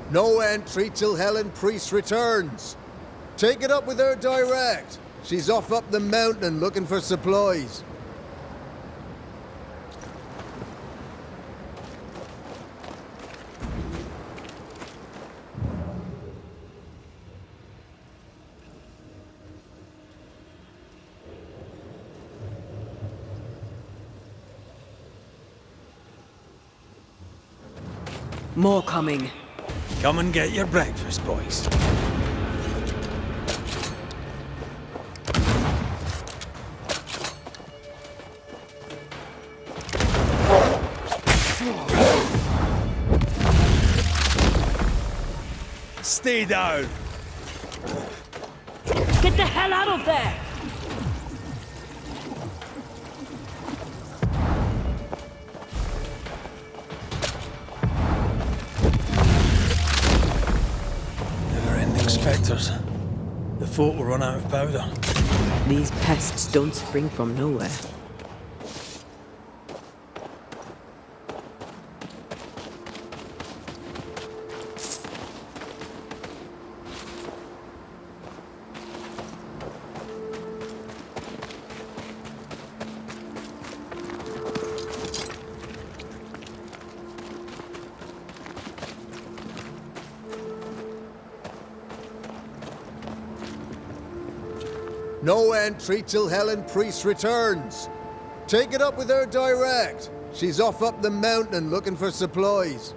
No entry till Helen Priest returns. Take it up with her direct. She's off up the mountain looking for supplies. More coming. Come and get your breakfast, boys. Stay down. Get the hell out of there! Never-ending spectres. The folk will run out of powder. These pests don't spring from nowhere. No entry till Helen Priest returns. Take it up with her direct. She's off up the mountain looking for supplies.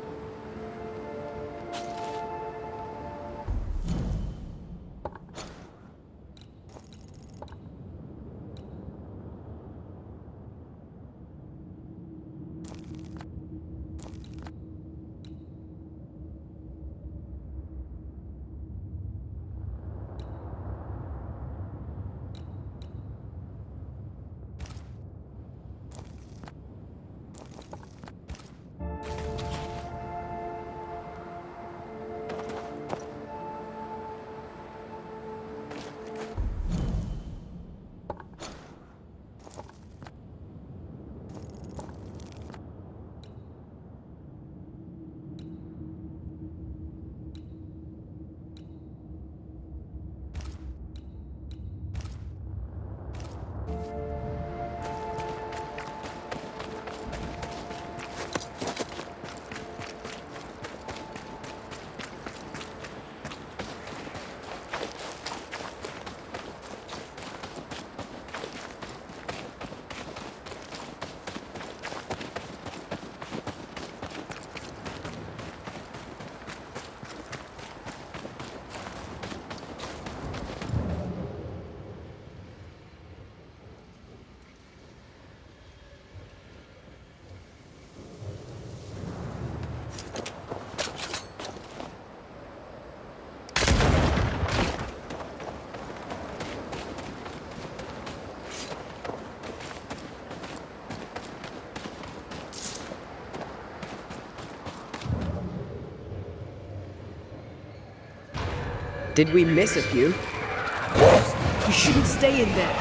Did we miss a few? You shouldn't stay in there.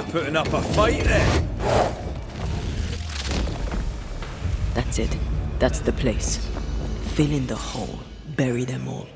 Putting up a fight there. That's it. That's the place. Fill in the hole. Bury them all.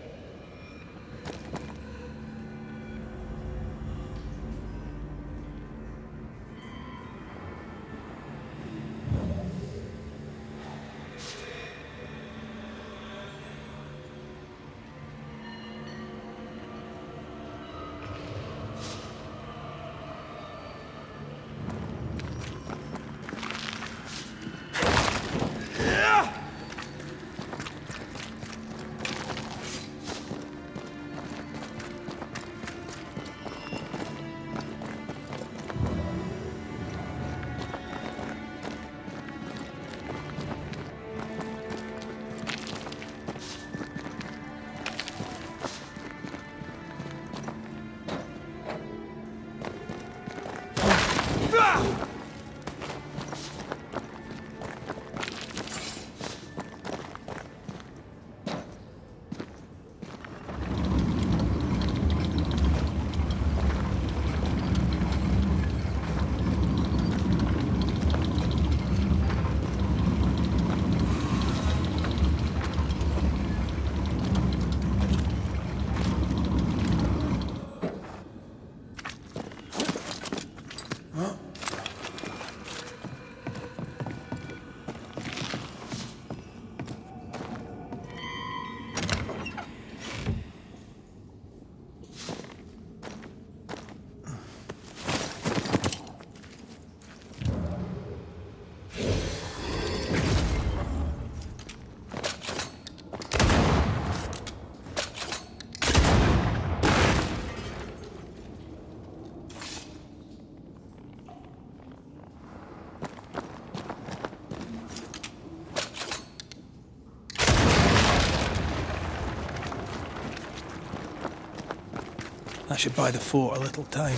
I should buy the fort a little time.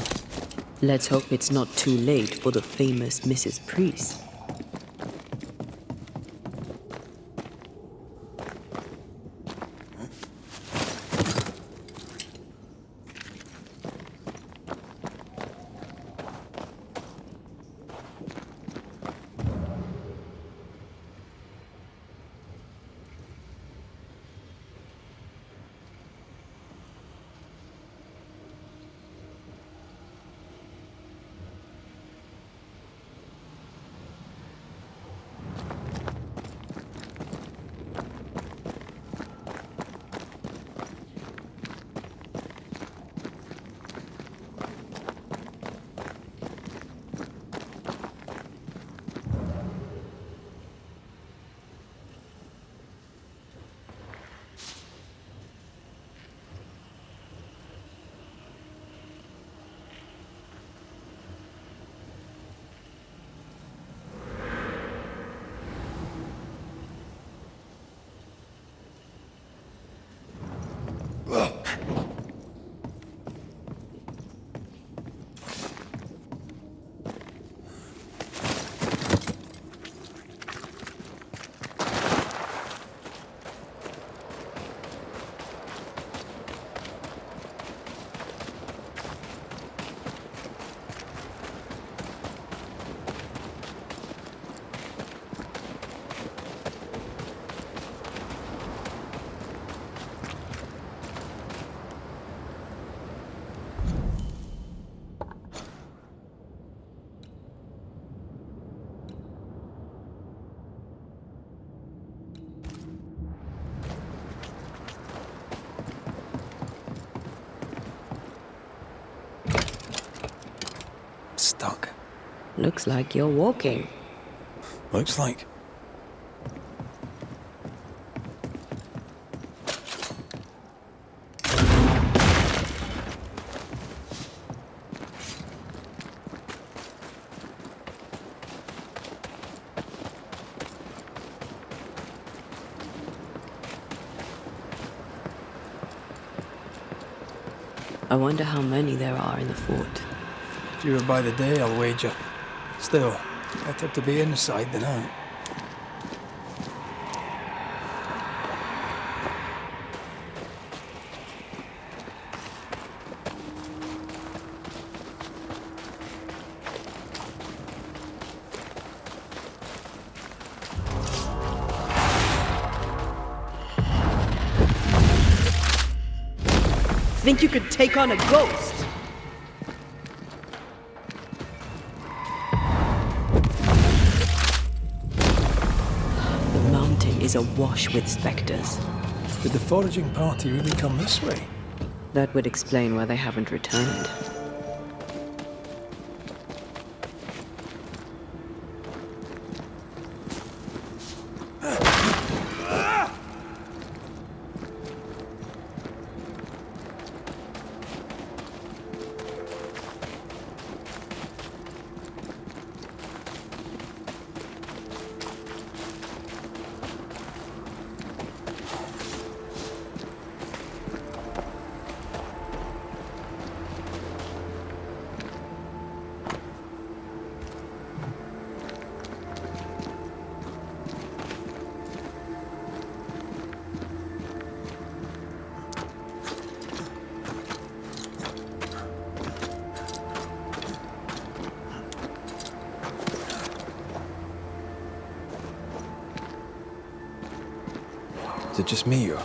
Let's hope it's not too late for the famous Mrs. Priest. Stuck. Looks like you're walking. Looks like. I wonder how many there are in the fort. If you were by the day, I'll wager. Still, better to be inside than out. Think you could take on a ghost? The mountain is awash with specters. Did the foraging party really come this way? That would explain why they haven't returned. Is it just me or?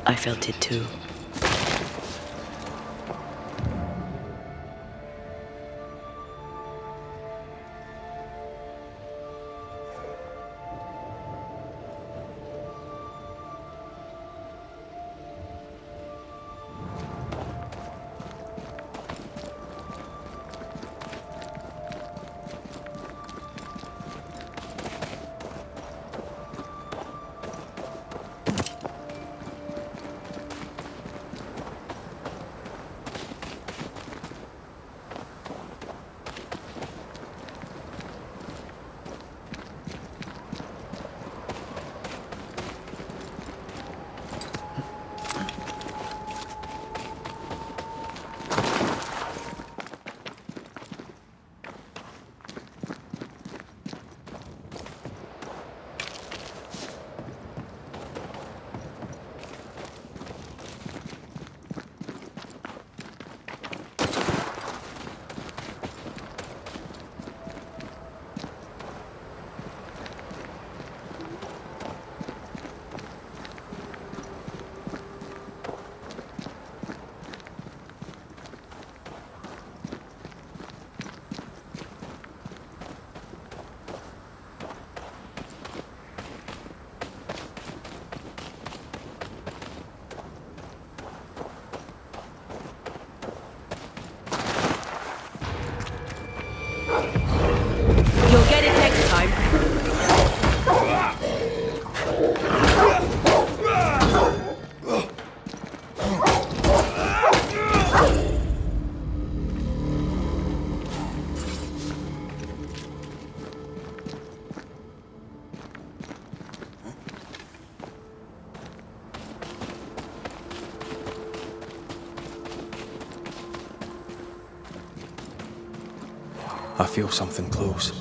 I felt it too. You'll get it next time. I feel something close.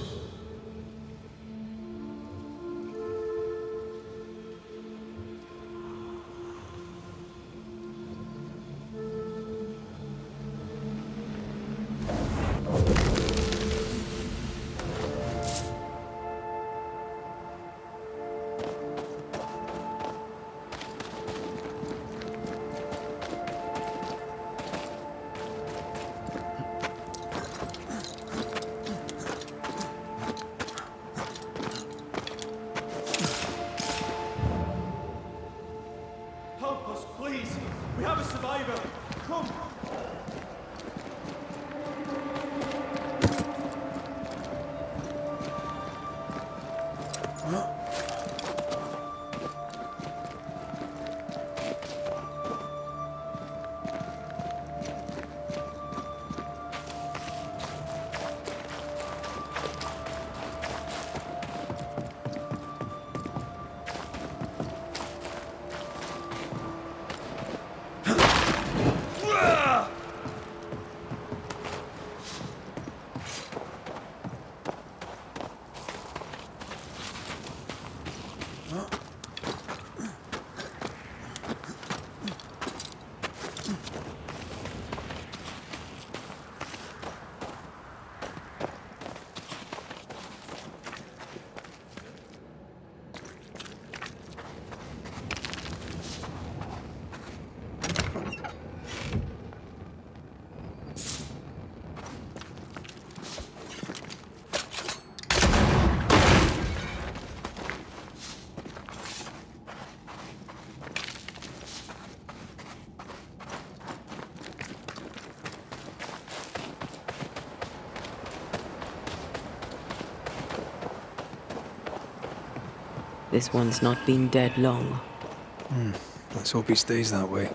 Help us, please! We have a survivor! Come! This one's not been dead long. Let's hope he stays that way.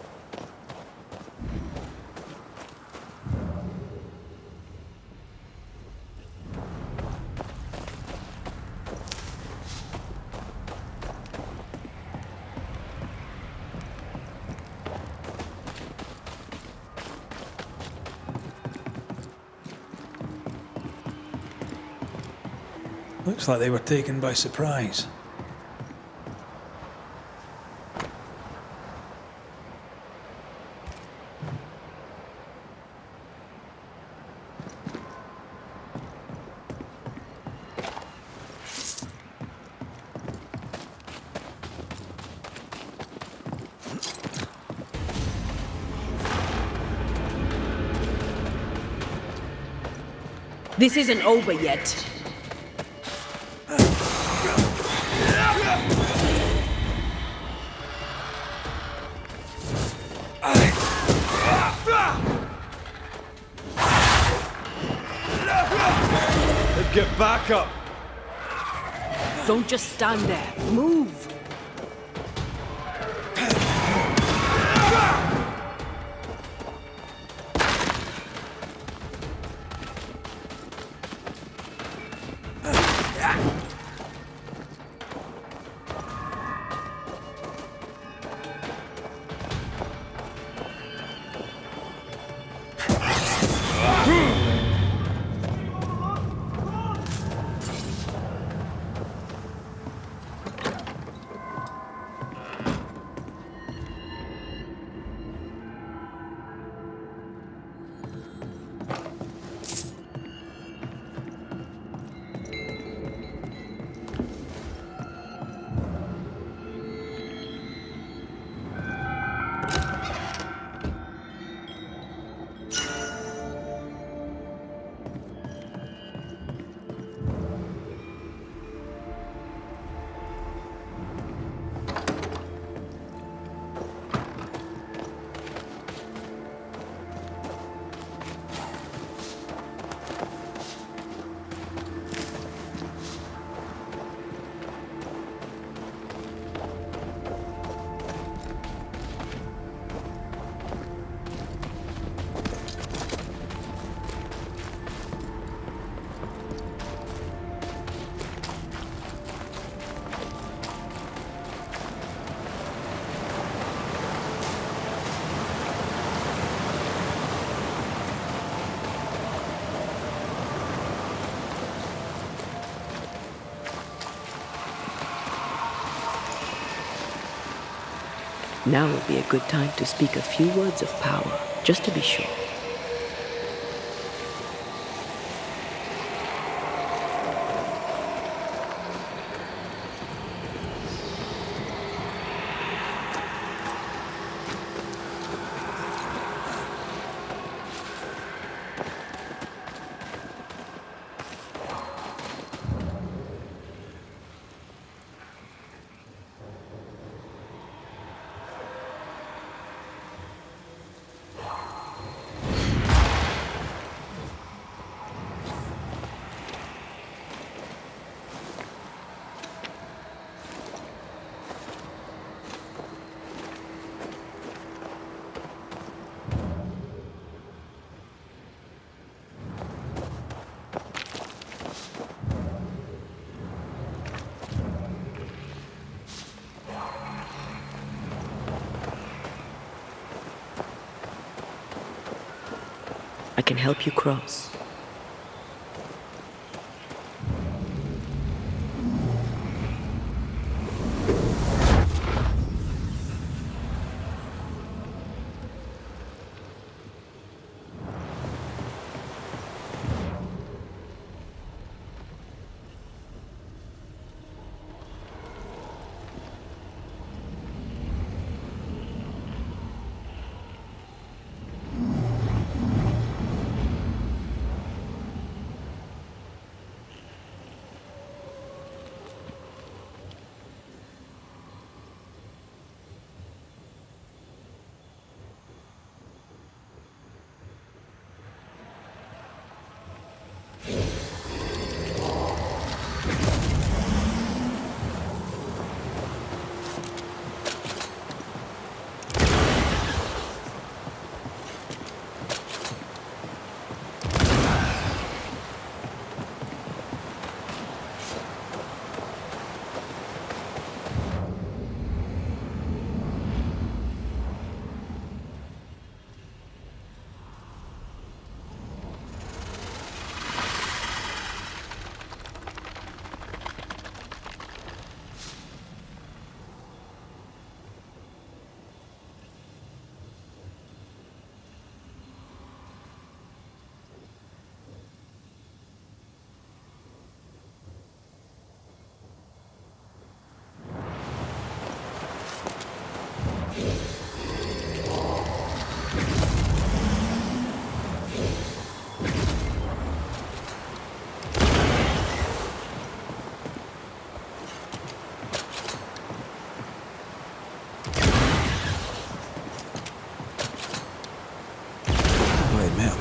Looks like they were taken by surprise. This isn't over yet. Get back up! Don't just stand there. Move! Now would be a good time to speak a few words of power, just to be sure. I can help you cross.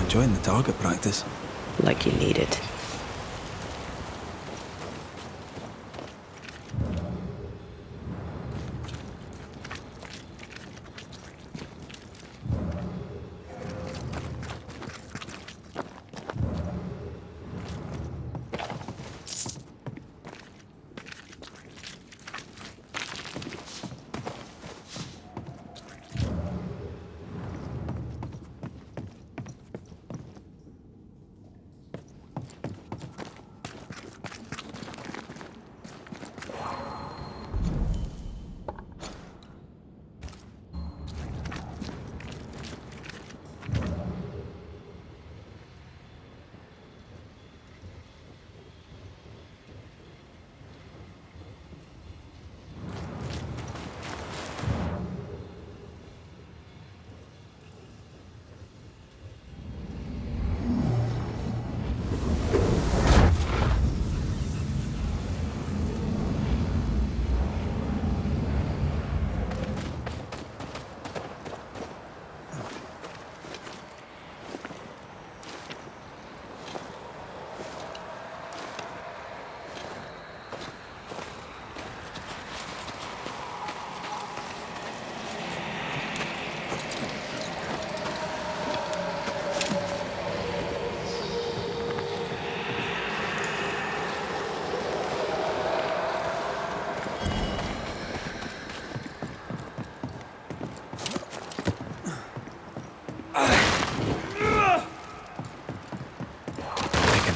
Enjoying the target practice. Like you need it.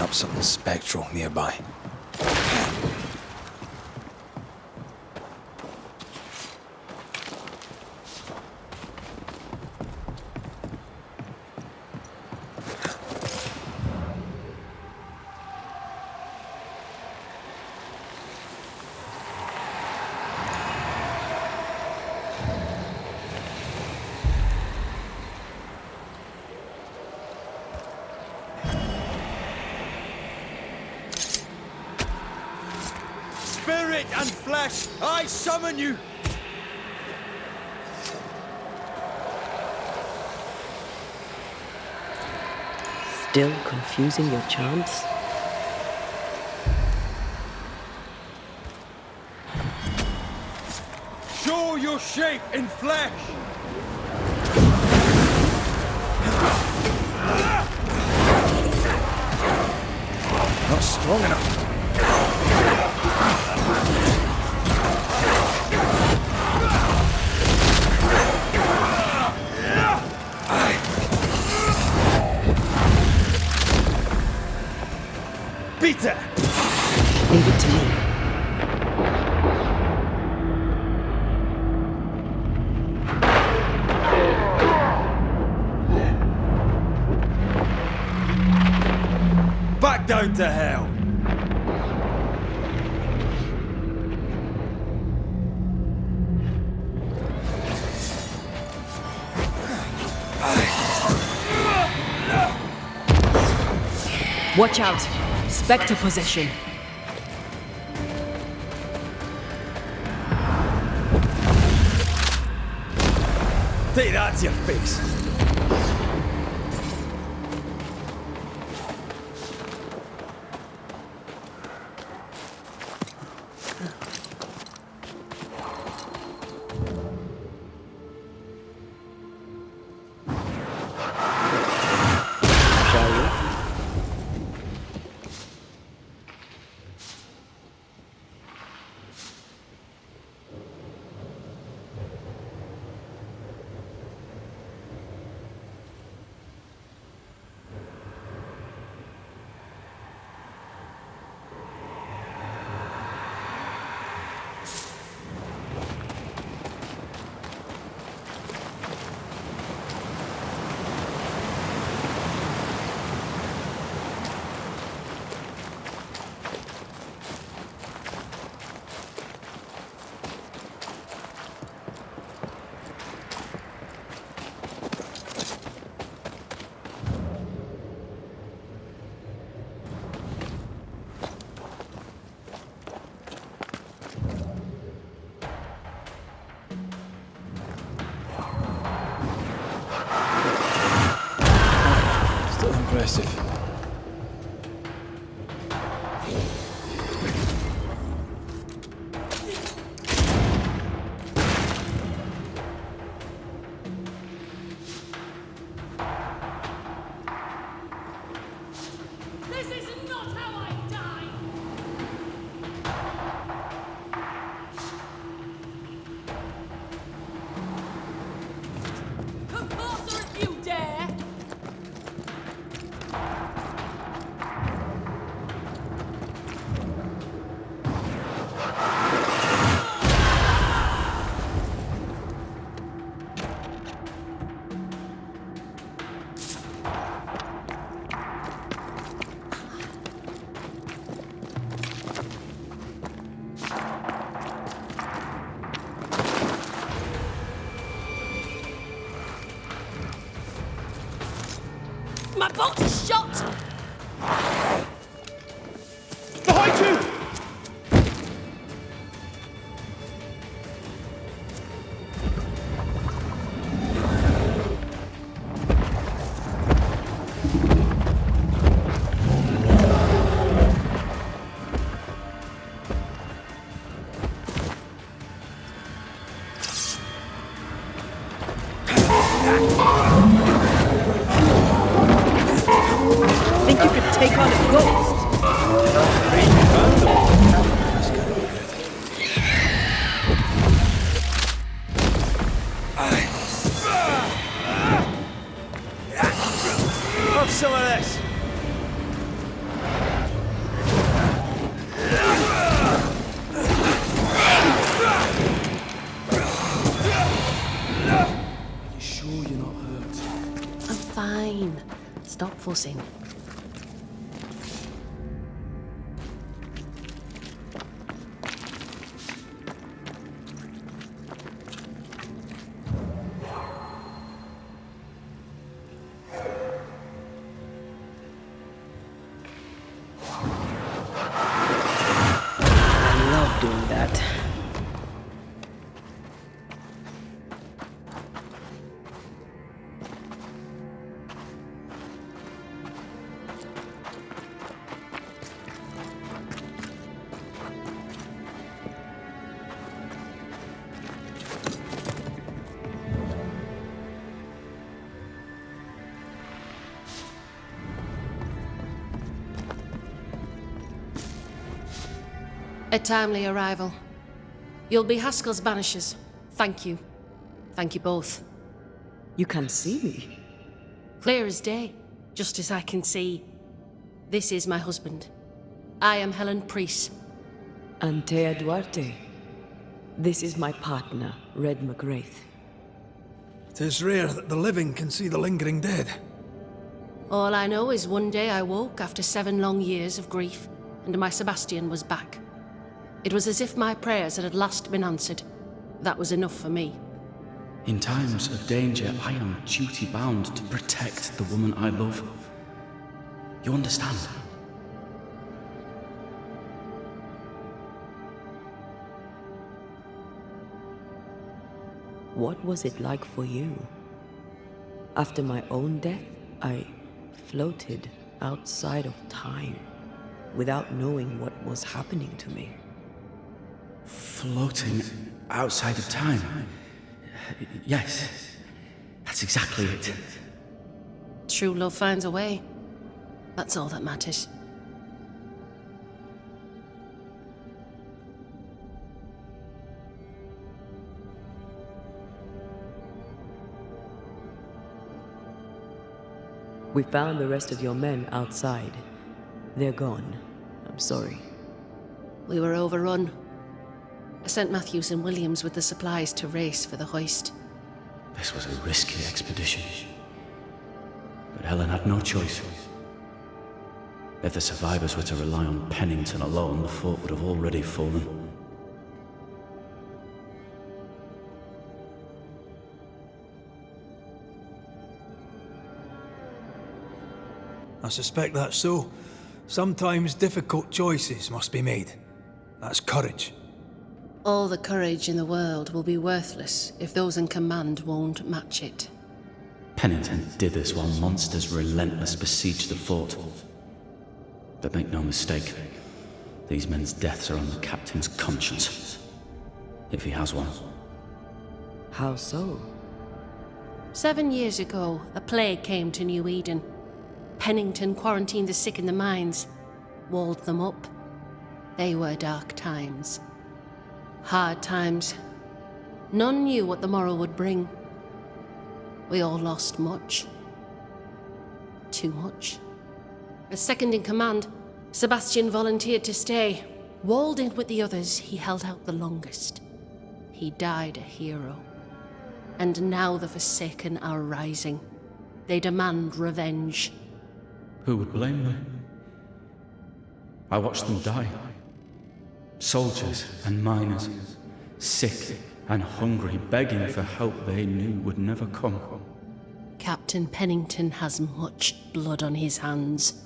Something spectral nearby. spirit and flesh, I summon you! Still confusing your chants? Show your shape in flesh! Not strong enough. Peter! Leave it to me. Back down to hell! Watch out! Spectre possession. Take that to your face! Shall we? Still impressive. This is not how I die! Come closer if you dare! My bolt is shot! Behind you! Think you could take on a ghost? Have some of this! Are you sure you're not hurt? I'm fine. Stop fussing. I love not doing that. A timely arrival. You'll be Haskell's Banishers. Thank you. Thank you both. You can see me. Clear as day, just as I can see. This is my husband. I am Helen Priest. Antea Duarte. This is my partner, Red McGrath. It is rare that the living can see the lingering dead. All I know is one day I woke after 7 long years of grief, and my Sebastian was back. It was as if my prayers had at last been answered. That was enough for me. In times of danger, I am duty-bound to protect the woman I love. You understand? What was it like for you? After my own death, I floated outside of time, without knowing what was happening to me. Floating outside of time? Yes, that's exactly it. True love finds a way. That's all that matters. We found the rest of your men outside. They're gone. I'm sorry. We were overrun. I sent Matthews and Williams with the supplies to race for the hoist. This was a risky expedition. But Helen had no choice. If the survivors were to rely on Pennington alone, the fort would have already fallen. I suspect that's so. Sometimes difficult choices must be made. That's courage. All the courage in the world will be worthless if those in command won't match it. Pennington did this while monsters relentless besieged the fort. But make no mistake, these men's deaths are on the captain's conscience. If he has one. How so? 7 years ago, a plague came to New Eden. Pennington quarantined the sick in the mines, walled them up. They were dark times. Hard times. None knew what the morrow would bring. We all lost much. Too much. As second in command, Sebastian volunteered to stay. Walled in with the others, he held out the longest. He died a hero. And now the Forsaken are rising. They demand revenge. Who would blame them? I watched them die. Soldiers and miners, sick and hungry, begging for help they knew would never come. Captain Pennington has much blood on his hands.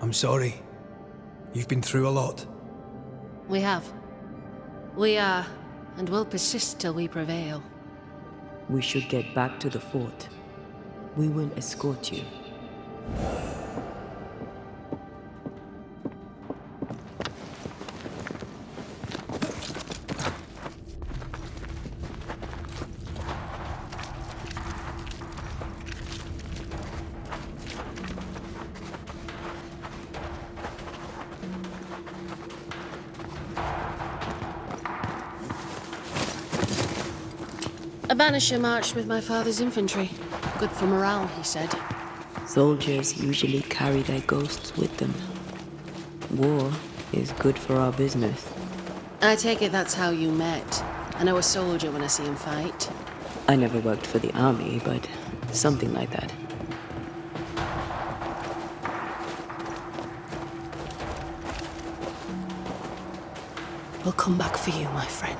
I'm sorry. You've been through a lot. We have. We are, and will persist till we prevail. We should get back to the fort. We will escort you. A Banisher marched with my father's infantry. Good for morale, he said. Soldiers usually carry their ghosts with them. War is good for our business. I take it that's how you met. I know a soldier when I see him fight. I never worked for the army, but something like that. We'll come back for you, my friend.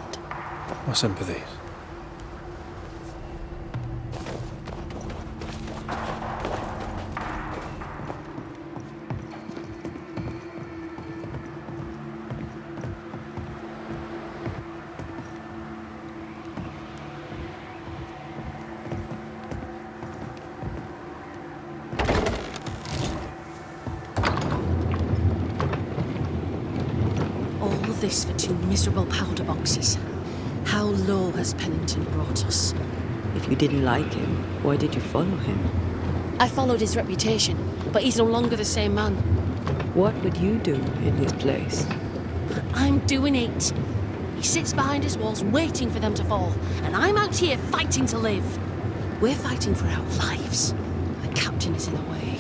My sympathies. this for 2 miserable powder boxes. How low has Pennington brought us? If you didn't like him, why did you follow him? I followed his reputation, but he's no longer the same man. What would you do in his place? I'm doing it. He sits behind his walls waiting for them to fall, and I'm out here fighting to live. We're fighting for our lives. The captain is in the way.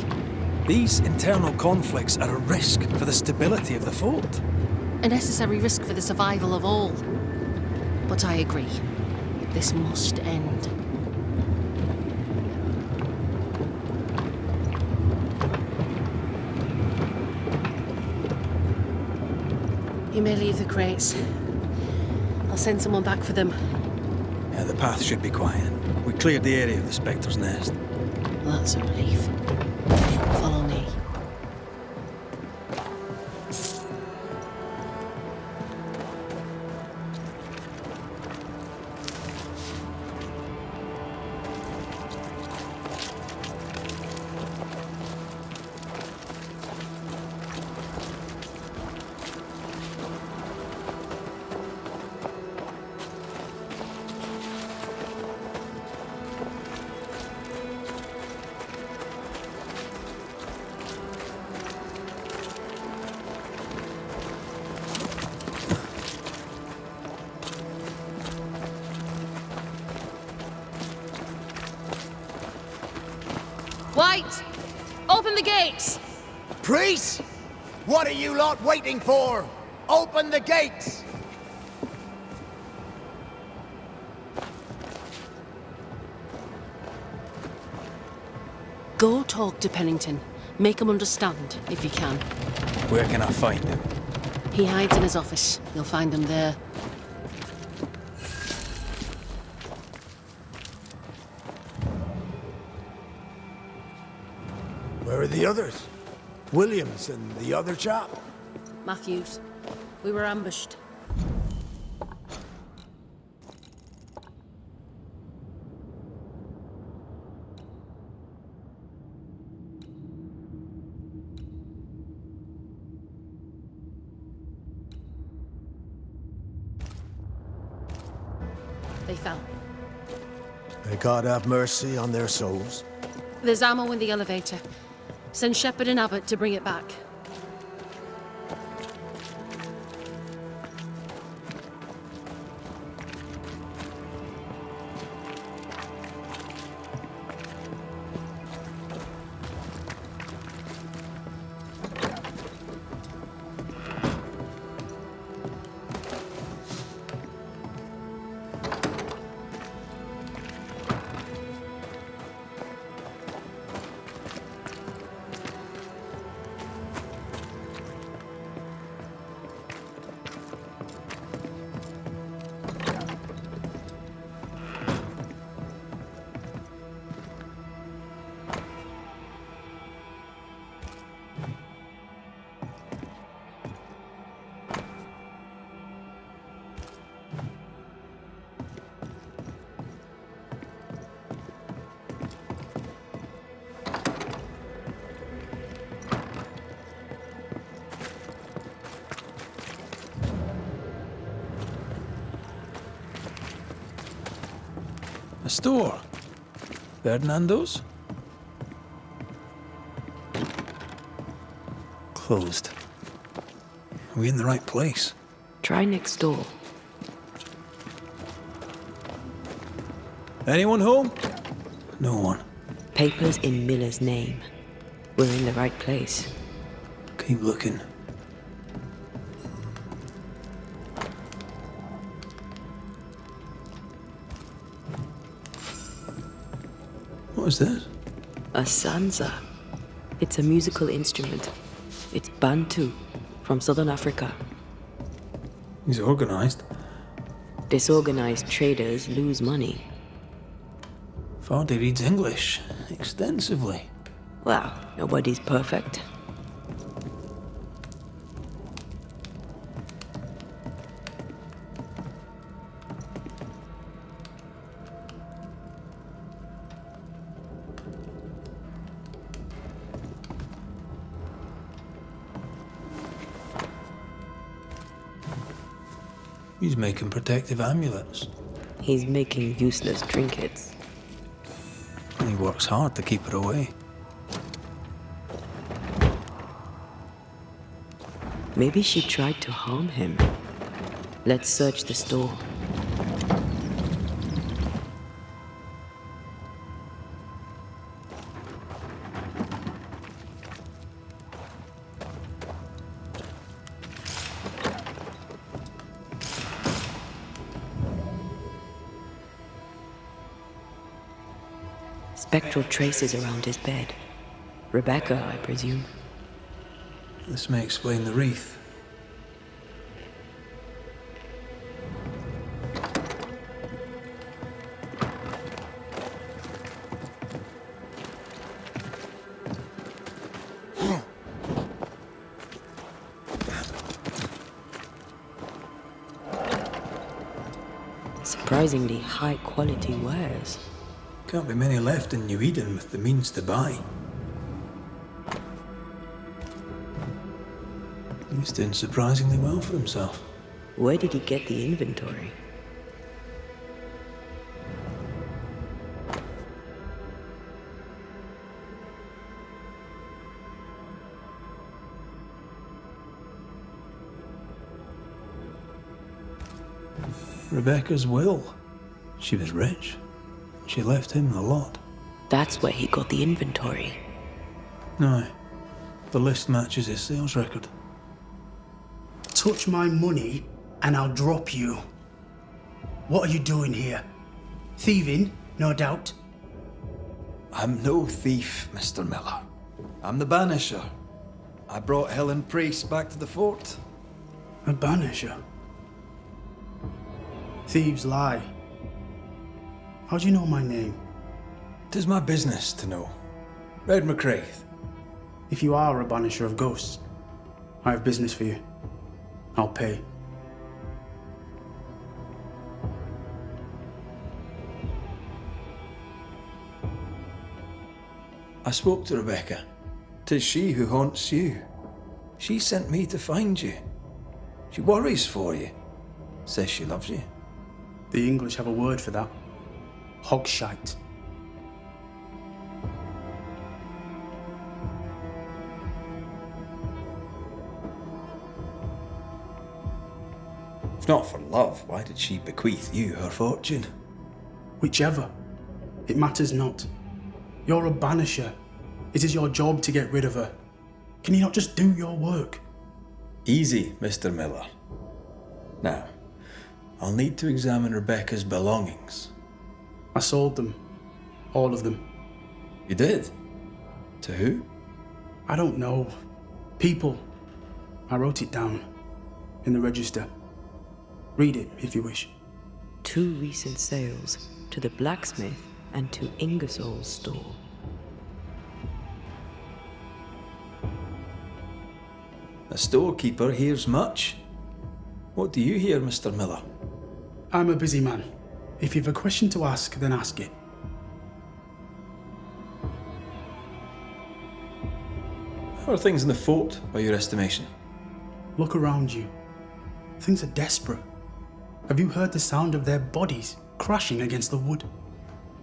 These internal conflicts are a risk for the stability of the fort. A necessary risk for the survival of all. But I agree. This must end. You may leave the crates. I'll send someone back for them. Yeah, the path should be quiet. We cleared the area of the Spectre's nest. Well, that's a relief. Follow me. White! Open the gates! Priests! What are you lot waiting for? Open the gates! Go talk to Pennington. Make him understand, if you can. Where can I find him? He hides in his office. You'll find him there. Where are the others? Williams and the other chap? Matthews. We were ambushed. They fell. May God have mercy on their souls. There's ammo in the elevator. Send Shepard and Abbott to bring it back. A store. Ferdinando's? Closed. Are we in the right place? Try next door. Anyone home? No one. Papers in Miller's name. We're in the right place. Keep looking. What is this? A sanza. It's a musical instrument. It's Bantu, from southern Africa. He's organized. Disorganized traders lose money. Vardy reads English extensively. Well, nobody's perfect. He's making protective amulets. He's making useless trinkets. And he works hard to keep her away. Maybe she tried to harm him. Let's search the store. Spectral traces around his bed. Rebecca, I presume. This may explain the wreath. Surprisingly high-quality wares. Can't be many left in New Eden with the means to buy. He's doing surprisingly well for himself. Where did he get the inventory? Rebecca's will. She was rich. She left him the lot. That's where he got the inventory. No. The list matches his sales record. Touch my money and I'll drop you. What are you doing here? Thieving, no doubt. I'm no thief, Mr. Miller. I'm the Banisher. I brought Helen Priest back to the fort. A Banisher? Thieves lie. How do you know my name? 'Tis my business to know. Red McCraith. If you are a banisher of ghosts, I have business for you. I'll pay. I spoke to Rebecca. 'Tis she who haunts you. She sent me to find you. She worries for you. Says she loves you. The English have a word for that. Hogshite. If not for love, why did she bequeath you her fortune? Whichever. It matters not. You're a banisher. It is your job to get rid of her. Can you not just do your work? Easy, Mr. Miller. Now, I'll need to examine Rebecca's belongings. I sold them. All of them. You did? To who? I don't know. People. I wrote it down. In the register. Read it if you wish. 2 recent sales to the blacksmith and to Ingersoll's store. A storekeeper hears much. What do you hear, Mr. Miller? I'm a busy man. If you've a question to ask, then ask it. How are things in the fort, by your estimation? Look around you. Things are desperate. Have you heard the sound of their bodies crashing against the wood?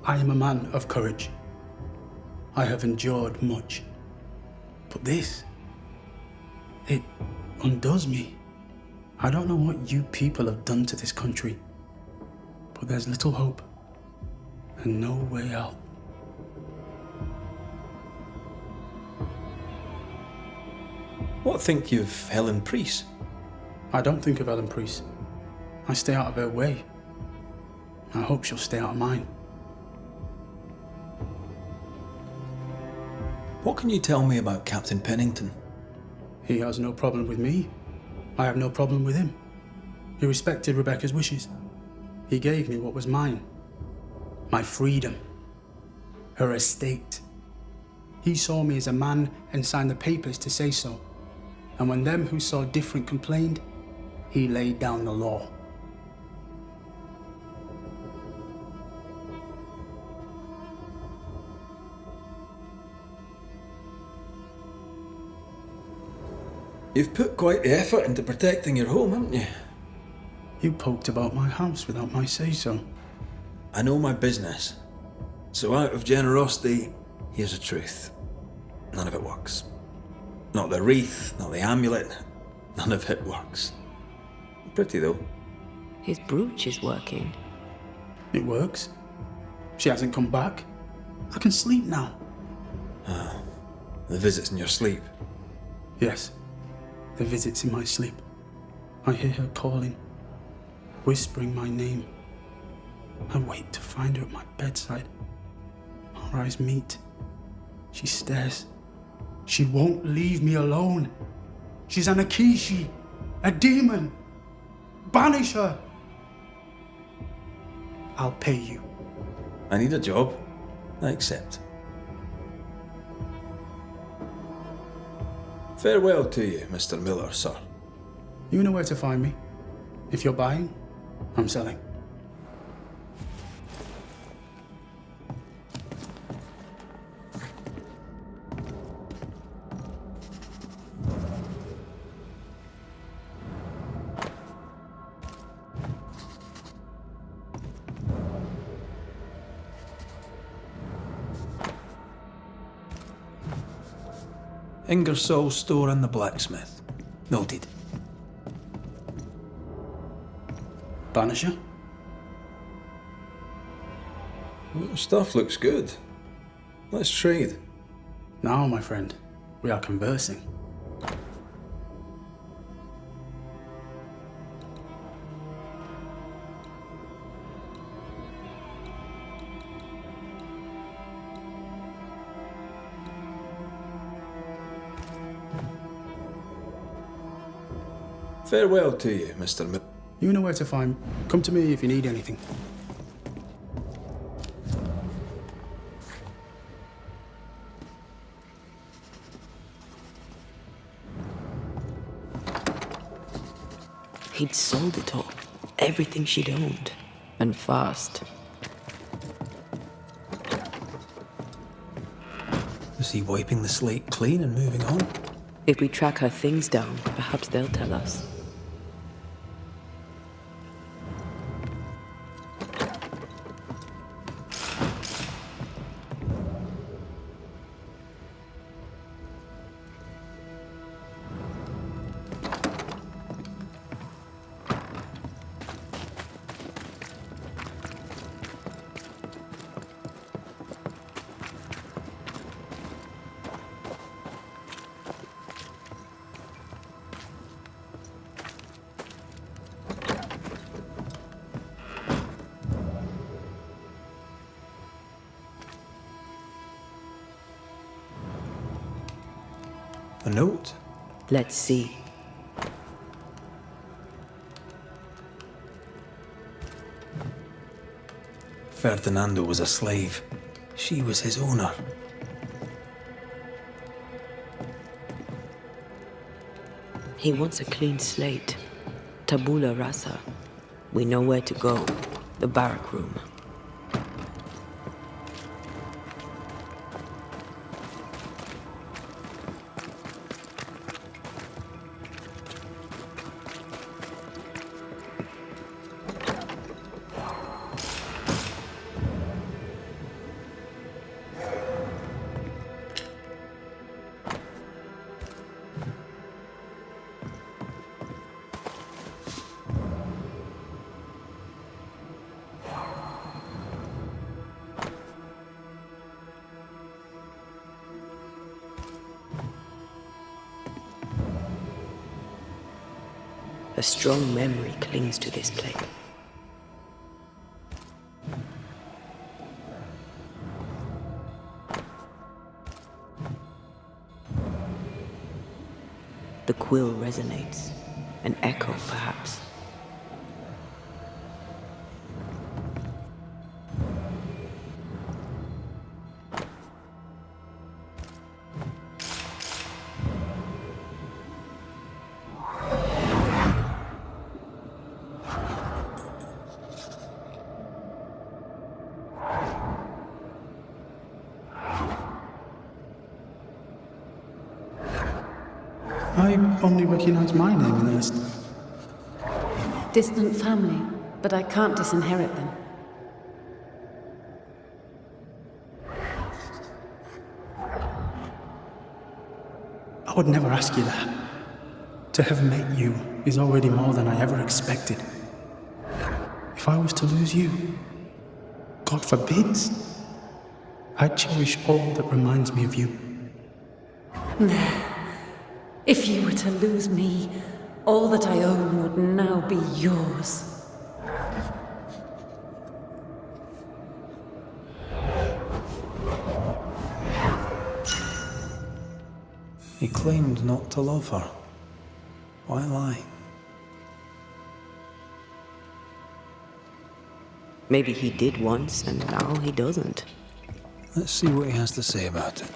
I am a man of courage. I have endured much. But this, it undoes me. I don't know what you people have done to this country, but there's little hope and no way out. What think you of Helen Priest? I don't think of Helen Priest. I stay out of her way. I hope she'll stay out of mine. What can you tell me about Captain Pennington? He has no problem with me. I have no problem with him. He respected Rebecca's wishes. He gave me what was mine. My freedom. Her estate. He saw me as a man and signed the papers to say so. And when them who saw different complained, he laid down the law. You've put quite the effort into protecting your home, haven't you? You poked about my house without my say-so. I know my business. So out of generosity, here's the truth. None of it works. Not the wreath, not the amulet, none of it works. Pretty though. His brooch is working. It works. She hasn't come back. I can sleep now. The visit's in your sleep. Yes, the visit's in my sleep. I hear her calling, whispering my name. I wait to find her at my bedside. Our eyes meet. She stares. She won't leave me alone. She's an Akishi, a demon. Banish her. I'll pay you. I need a job. I accept. Farewell to you, Mr. Miller, sir. You know where to find me. If you're buying, I'm selling. Ingersoll's store and the blacksmith. Noted. Banisher? Stuff looks good. Let's trade. Now, my friend, we are conversing. Farewell to you, Mr. Miller. You know where to find. Come to me if you need anything. He'd sold it all. Everything she'd owned. And fast. Is he wiping the slate clean and moving on? If we track her things down, perhaps they'll tell us. A note? Let's see. Ferdinando was a slave. She was his owner. He wants a clean slate. Tabula rasa. We know where to go. The barrack room. A strong memory clings to this place. The quill resonates, an echo perhaps. I only recognize my name in the list. distant family, but I can't disinherit them. I would never ask you that. To have met you is already more than I ever expected. If I was to lose you, God forbids, I'd cherish all that reminds me of you. If you were to lose me, all that I own would now be yours. He claimed not to love her. Why lie? Maybe he did once, and now he doesn't. Let's see what he has to say about it.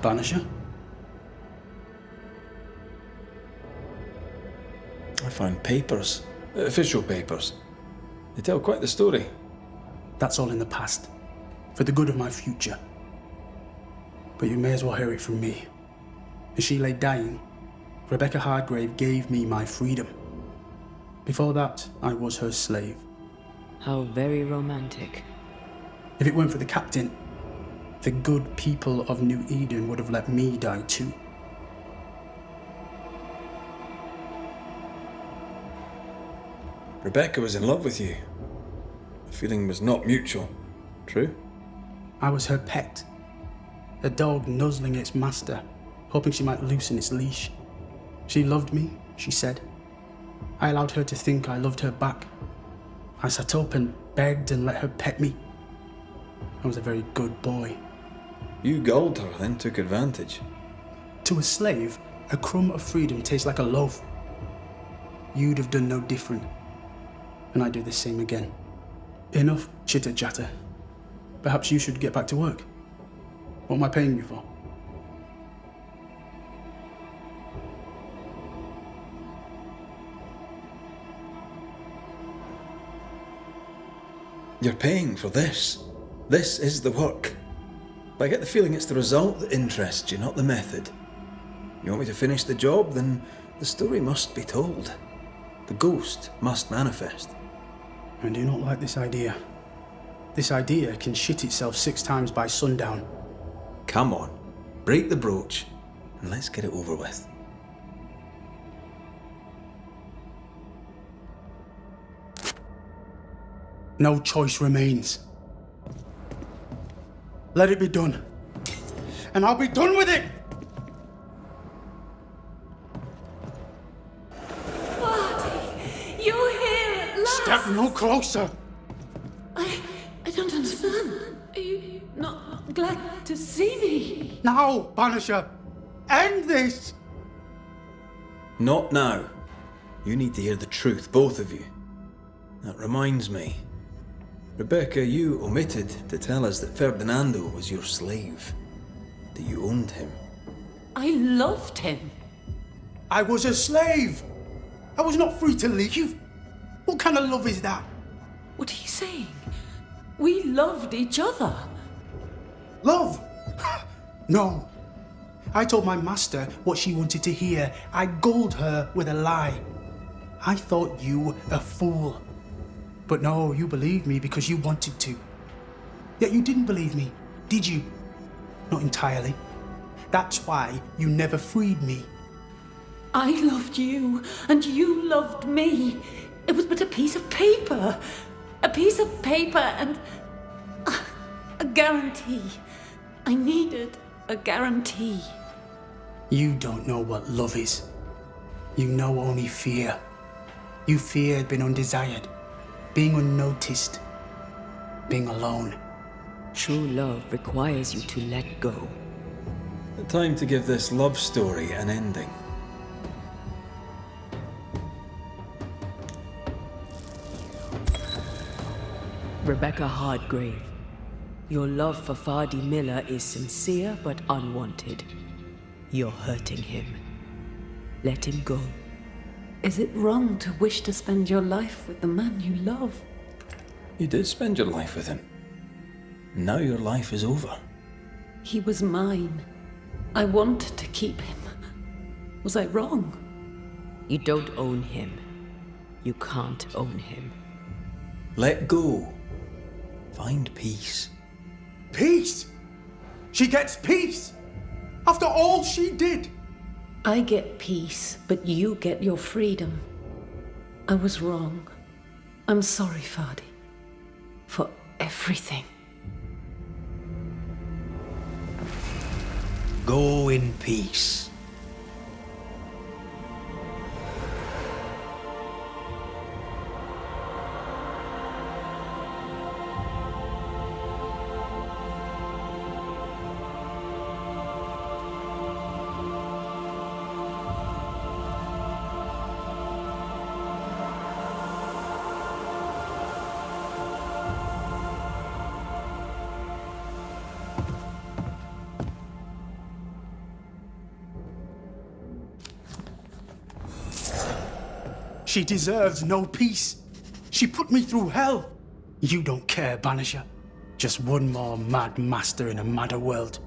Banisher? I found papers. Official papers. They tell quite the story. That's all in the past. For the good of my future. But you may as well hear it from me. As she lay dying, Rebecca Hardgrave gave me my freedom. Before that, I was her slave. How very romantic. If it weren't for the captain, the good people of New Eden would have let me die too. Rebecca was in love with you. The feeling was not mutual. True? I was her pet. A dog nuzzling its master, hoping she might loosen its leash. She loved me, she said. I allowed her to think I loved her back. I sat up and begged and let her pet me. I was a very good boy. You gulled her, then took advantage. To a slave, a crumb of freedom tastes like a loaf. You'd have done no different. And I'd do the same again. Enough chitter-chatter. Perhaps you should get back to work. What am I paying you for? You're paying for this. This is the work. But I get the feeling it's the result that interests you, not the method. You want me to finish the job, then the story must be told. The ghost must manifest. I do not like this idea. This idea can shit itself 6 times by sundown. Come on, break the brooch, and let's get it over with. No choice remains. Let it be done. And I'll be done with it! Marty, you're here at last! Step no closer! I don't understand. Are you not glad to see me? Now, Banisher! End this! Not now. You need to hear the truth, both of you. That reminds me. Rebecca, you omitted to tell us that Ferdinando was your slave. That you owned him. I loved him. I was a slave! I was not free to leave. What kind of love is that? What are you saying? We loved each other. Love? No. I told my master what she wanted to hear. I gulled her with a lie. I thought you a fool. But no, you believed me because you wanted to. Yet you didn't believe me, did you? Not entirely. That's why you never freed me. I loved you, and you loved me. It was but a piece of paper. A piece of paper and a guarantee. I needed a guarantee. You don't know what love is. You know only fear. You feared being undesired, being unnoticed, being alone. True love requires you to let go. The time to give this love story an ending. Rebecca Hardgrave, your love for Fadi Miller is sincere but unwanted. You're hurting him. Let him go. Is it wrong to wish to spend your life with the man you love? You did spend your life with him. Now your life is over. He was mine. I wanted to keep him. Was I wrong? You don't own him. You can't own him. Let go. Find peace. Peace? She gets peace? After all she did? I get peace, but you get your freedom. I was wrong. I'm sorry, Fadi. For everything. Go in peace. She deserves no peace. She put me through hell. You don't care, Banisher. Just one more mad master in a madder world.